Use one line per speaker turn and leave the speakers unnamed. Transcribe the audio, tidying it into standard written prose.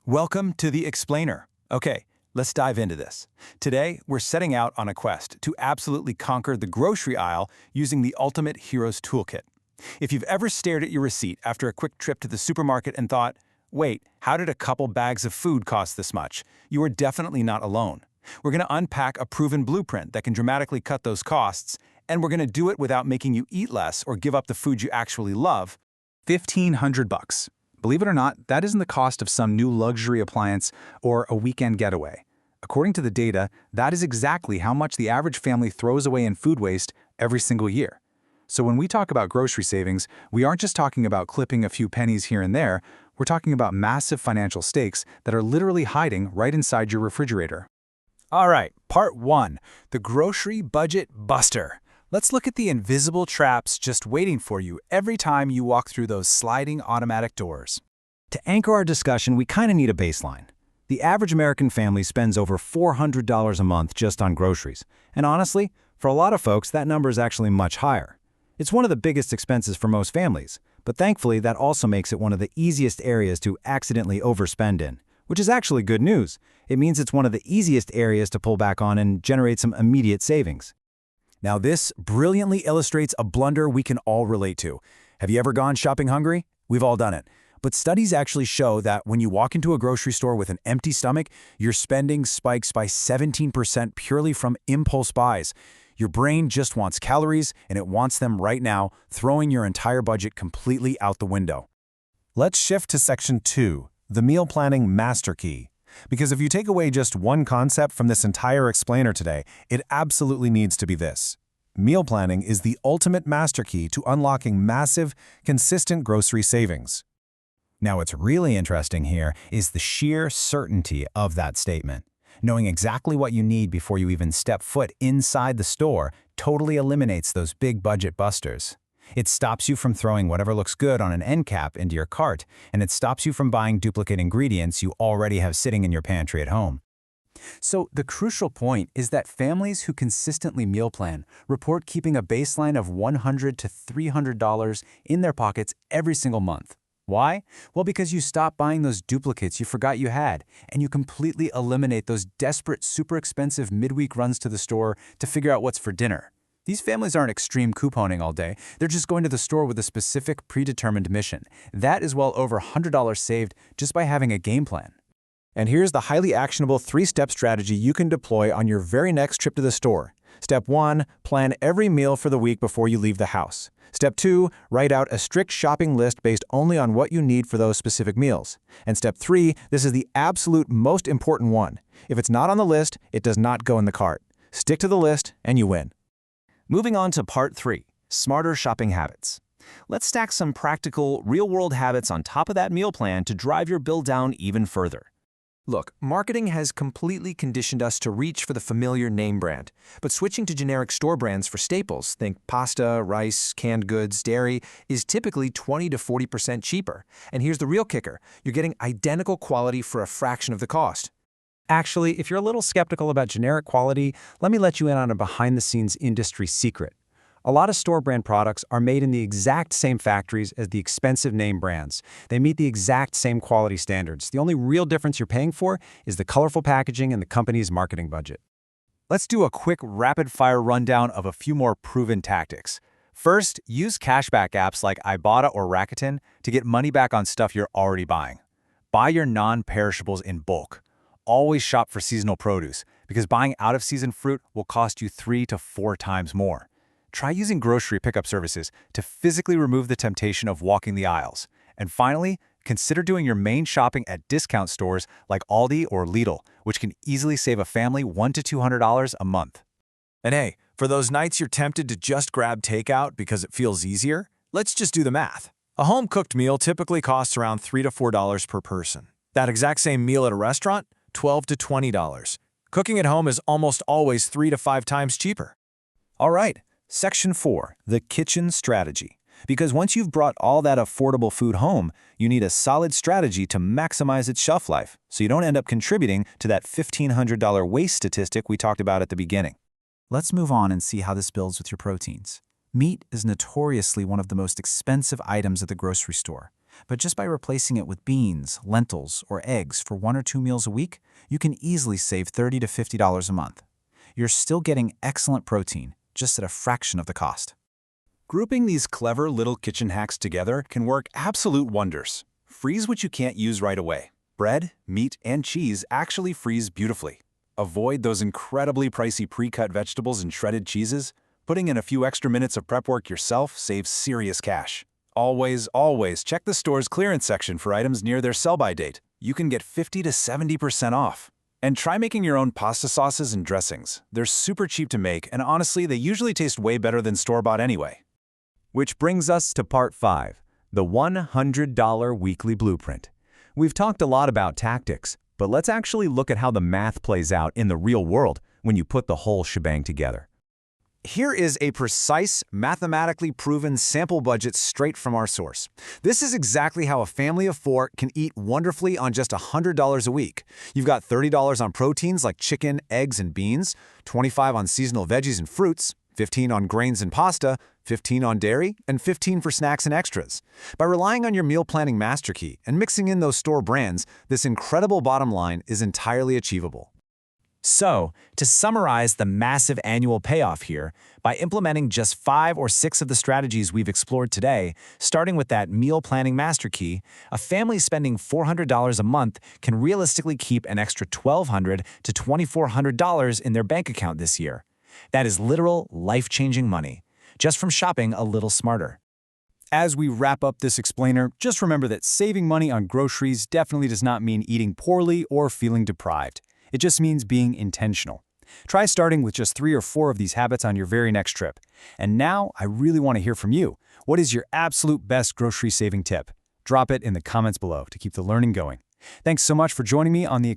Welcome to the Explainer. Okay, let's dive into this. Today, we're setting out on a quest to absolutely conquer the grocery aisle using the ultimate hero's toolkit. If you've ever stared at your receipt after a quick trip to the supermarket and thought, wait, how did a couple bags of food cost this much? You are definitely not alone. We're going to unpack a proven blueprint that can dramatically cut those costs, and we're going to do it without making you eat less or give up the food you actually love.
$1,500. Believe it or not, that isn't the cost of some new luxury appliance or a weekend getaway. According to the data, that is exactly how much the average family throws away in food waste every single year. So when we talk about grocery savings, we aren't just talking about clipping a few pennies here and there, we're talking about massive financial stakes that are literally hiding right inside your refrigerator.
All right, part one, the grocery budget buster. Let's look at the invisible traps just waiting for you every time you walk through those sliding automatic doors. To anchor our discussion, we kind of need a baseline. The average American family spends over $400 a month just on groceries. And honestly, for a lot of folks, that number is actually much higher. It's one of the biggest expenses for most families, but thankfully that also makes it one of the easiest areas to accidentally overspend in, which is actually good news. It means it's one of the easiest areas to pull back on and generate some immediate savings. Now this brilliantly illustrates a blunder we can all relate to. Have you ever gone shopping hungry? We've all done it. But studies actually show that when you walk into a grocery store with an empty stomach, your spending spikes by 17% purely from impulse buys. Your brain just wants calories, and it wants them right now, throwing your entire budget completely out the window.
Let's shift to section 2, the meal planning master key. Because if you take away just one concept from this entire explainer today, it absolutely needs to be this. Meal planning is the ultimate master key to unlocking massive, consistent grocery savings.
Now what's really interesting here is the sheer certainty of that statement. Knowing exactly what you need before you even step foot inside the store totally eliminates those big budget busters. It stops you from throwing whatever looks good on an end cap into your cart, and it stops you from buying duplicate ingredients you already have sitting in your pantry at home. So the crucial point is that families who consistently meal plan report keeping a baseline of $100 to $300 in their pockets every single month. Why? Well, because you stop buying those duplicates you forgot you had, and you completely eliminate those desperate, super expensive midweek runs to the store to figure out what's for dinner. These families aren't extreme couponing all day. They're just going to the store with a specific predetermined mission. That is well over $100 saved just by having a game plan.
And here's the highly actionable 3-step strategy you can deploy on your very next trip to the store. Step 1, plan every meal for the week before you leave the house. Step 2, write out a strict shopping list based only on what you need for those specific meals. And step 3, this is the absolute most important one. If it's not on the list, it does not go in the cart. Stick to the list and you win.
Moving on to part 3, smarter shopping habits. Let's stack some practical, real-world habits on top of that meal plan to drive your bill down even further. Look, marketing has completely conditioned us to reach for the familiar name brand, but switching to generic store brands for staples, think pasta, rice, canned goods, dairy, is typically 20 to 40% cheaper. And here's the real kicker, you're getting identical quality for a fraction of the cost. Actually, if you're a little skeptical about generic quality, let me let you in on a behind-the-scenes industry secret. A lot of store brand products are made in the exact same factories as the expensive name brands. They meet the exact same quality standards. The only real difference you're paying for is the colorful packaging and the company's marketing budget. Let's do a quick rapid-fire rundown of a few more proven tactics. First, use cashback apps like Ibotta or Rakuten to get money back on stuff you're already buying. Buy your non-perishables in bulk. Always shop for seasonal produce, because buying out-of-season fruit will cost you 3 to 4 times more. Try using grocery pickup services to physically remove the temptation of walking the aisles. And finally, consider doing your main shopping at discount stores like Aldi or Lidl, which can easily save a family $100 to $200 a month.
And hey, for those nights you're tempted to just grab takeout because it feels easier, let's just do the math. A home-cooked meal typically costs around $3 to $4 per person. That exact same meal at a restaurant, $12 to $20. Cooking at home is almost always 3 to 5 times cheaper.
All right, section 4, the kitchen strategy. Because once you've brought all that affordable food home, you need a solid strategy to maximize its shelf life, so you don't end up contributing to that $1,500 waste statistic we talked about at the beginning. Let's move on and see how this builds with your proteins. Meat is notoriously one of the most expensive items at the grocery store.
But just by replacing it with beans, lentils, or eggs for 1 or 2 meals a week, you can easily save $30 to $50 a month. You're still getting excellent protein, just at a fraction of the cost.
Grouping these clever little kitchen hacks together can work absolute wonders. Freeze what you can't use right away. Bread, meat, and cheese actually freeze beautifully. Avoid those incredibly pricey pre-cut vegetables and shredded cheeses. Putting in a few extra minutes of prep work yourself saves serious cash. Always check the store's clearance section for items near their sell-by date. You can get 50 to 70% off. And try making your own pasta sauces and dressings. They're super cheap to make, and honestly, they usually taste way better than store-bought anyway.
Which brings us to part 5, the $100 weekly blueprint. We've talked a lot about tactics, but let's actually look at how the math plays out in the real world when you put the whole shebang together. Here is a precise, mathematically proven sample budget straight from our source. This is exactly how a family of 4 can eat wonderfully on just $100 a week. You've got $30 on proteins like chicken, eggs, and beans, $25 on seasonal veggies and fruits, $15 on grains and pasta, $15 on dairy, and $15 for snacks and extras. By relying on your meal planning master key and mixing in those store brands, this incredible bottom line is entirely achievable. So, to summarize the massive annual payoff here, by implementing just 5 or 6 of the strategies we've explored today, starting with that meal planning master key, a family spending $400 a month can realistically keep an extra $1,200 to $2,400 in their bank account this year. That is literal, life-changing money, just from shopping a little smarter. As we wrap up this explainer, just remember that saving money on groceries definitely does not mean eating poorly or feeling deprived. It just means being intentional. Try starting with just 3 or 4 of these habits on your very next trip. And now, I really want to hear from you. What is your absolute best grocery saving tip? Drop it in the comments below to keep the learning going. Thanks so much for joining me on the